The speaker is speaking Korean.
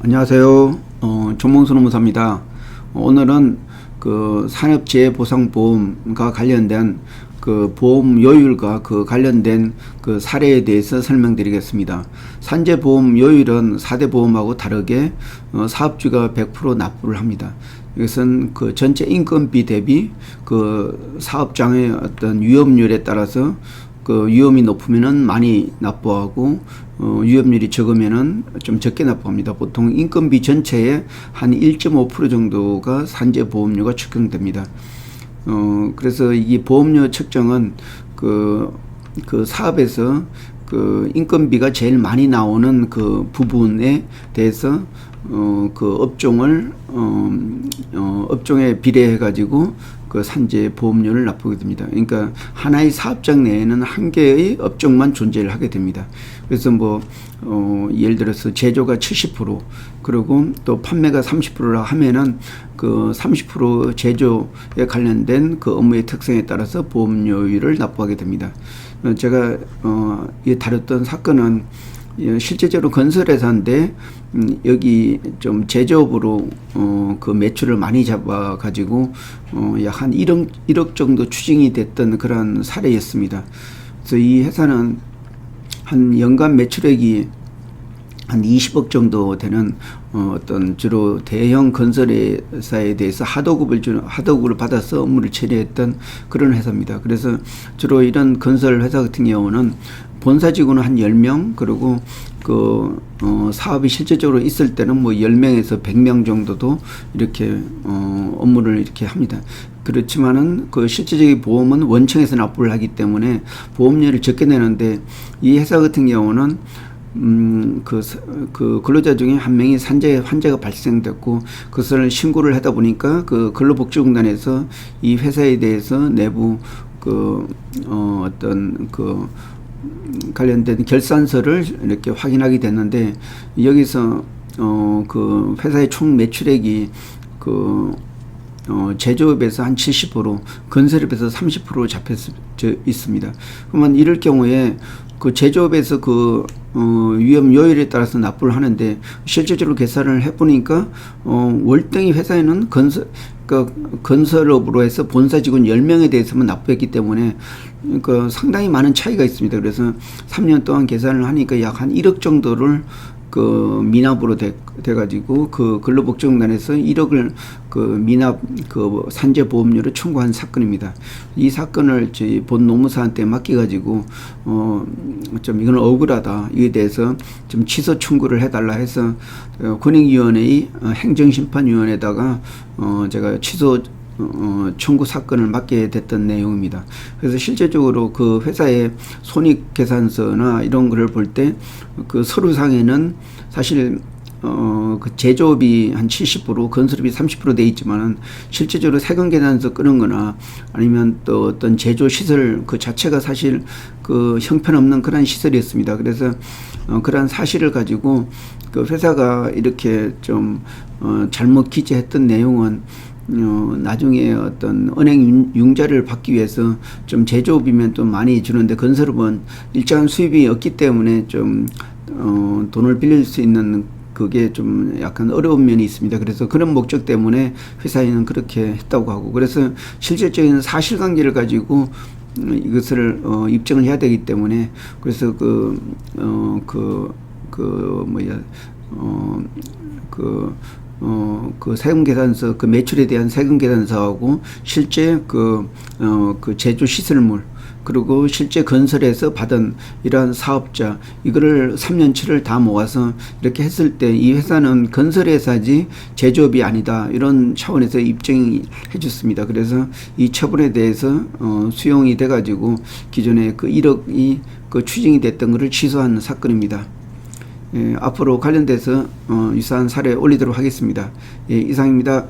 안녕하세요. 정몽순 노무사입니다. 오늘은 그 산업재해보상보험과 관련된 그 보험 요율과 그 관련된 그 사례에 대해서 설명드리겠습니다. 산재보험 요율은 4대 보험하고 다르게 사업주가 100% 납부를 합니다. 이것은 그 전체 인건비 대비 그 사업장의 어떤 위험률에 따라서 그 위험이 높으면은 많이 납부하고 위험률이 적으면은 좀 적게 납부합니다. 보통 인건비 전체의 한 1.5% 정도가 산재 보험료가 측정됩니다. 그래서 이 보험료 측정은 그 사업에서 그 인건비가 제일 많이 나오는 그 부분에 대해서 그 업종에 비례해 가지고 그 산재 보험료를 납부하게 됩니다. 그러니까 하나의 사업장 내에는 한 개의 업종만 존재를 하게 됩니다. 그래서 예를 들어서 제조가 70% 그리고 또 판매가 30%라 하면은 그 30% 제조에 관련된 그 업무의 특성에 따라서 보험료율을 납부하게 됩니다. 제가 다뤘던 사건은 실제적으로 건설회사인데 여기 좀 제조업으로 그 매출을 많이 잡아 가지고 약 한 1억 정도 추징이 됐던 그런 사례였습니다. 그래서 이 회사는 한 연간 매출액이 한 20억 정도 되는 어떤 주로 대형 건설회사에 대해서 하도급을 받아서 업무를 처리했던 그런 회사입니다. 그래서 주로 이런 건설 회사 같은 경우는 본사 직원은 한 10명, 그리고 사업이 실제적으로 있을 때는 10명에서 100명 정도도 이렇게 업무를 이렇게 합니다. 그렇지만은 그 실제적인 보험은 원청에서 납부를 하기 때문에 보험료를 적게 내는데, 이 회사 같은 경우는 그 근로자 중에 한 명이 산재 환자가 발생됐고 그것을 신고를 하다 보니까 그 근로복지공단에서 이 회사에 대해서 내부 관련된 결산서를 이렇게 확인하게 됐는데, 여기서 그 회사의 총 매출액이 제조업에서 한 70%, 건설업에서 30% 잡혀 있습니다. 그러면 이럴 경우에 그 제조업에서 위험 요율에 따라서 납부를 하는데, 실질적으로 계산을 해보니까 월등히 회사에는 건설업으로 해서 본사 직원 10명에 대해서만 납부했기 때문에 상당히 많은 차이가 있습니다. 그래서 3년 동안 계산을 하니까 약 한 1억 정도를 미납으로 돼가지고 근로복지공단에서 1억을 미납 산재 보험료를 청구한 사건입니다. 이 사건을 저희 본 노무사한테 맡겨가지고 좀 이건 억울하다, 이에 대해서 좀 취소 청구를 해달라 해서 권익위원회의 행정심판위원회에다가 제가 취소 청구 사건을 맡게 됐던 내용입니다. 그래서 실제적으로 그 회사의 손익계산서나 이런 거를 볼 때 그 서류상에는 사실 그 제조업이 한 70%, 건설업이 30% 돼 있지만은 실제적으로 세금계산서 끄는 거나 아니면 또 어떤 제조 시설 그 자체가 사실 형편없는 그런 시설이었습니다. 그래서 그런 사실을 가지고 그 회사가 이렇게 좀 잘못 기재했던 내용은 나중에 어떤 은행 융자를 받기 위해서 좀 제조업이면 좀 많이 주는데, 건설업은 일정한 수입이 없기 때문에 좀 돈을 빌릴 수 있는 그게 좀 약간 어려운 면이 있습니다. 그래서 그런 목적 때문에 회사에는 그렇게 했다고 하고, 그래서 실질적인 사실관계를 가지고 이것을 입증을 해야 되기 때문에, 그래서 세금계산서, 매출에 대한 세금계산서하고 실제 제조 시설물, 그리고 실제 건설에서 받은 이러한 사업자, 이거를 3년치를 다 모아서 이렇게 했을 때 이 회사는 건설회사지 제조업이 아니다, 이런 차원에서 입증해 줬습니다. 그래서 이 처분에 대해서 수용이 돼가지고 기존에 1억이 추징이 됐던 것을 취소한 사건입니다. 앞으로 관련돼서 유사한 사례 올리도록 하겠습니다. 이상입니다.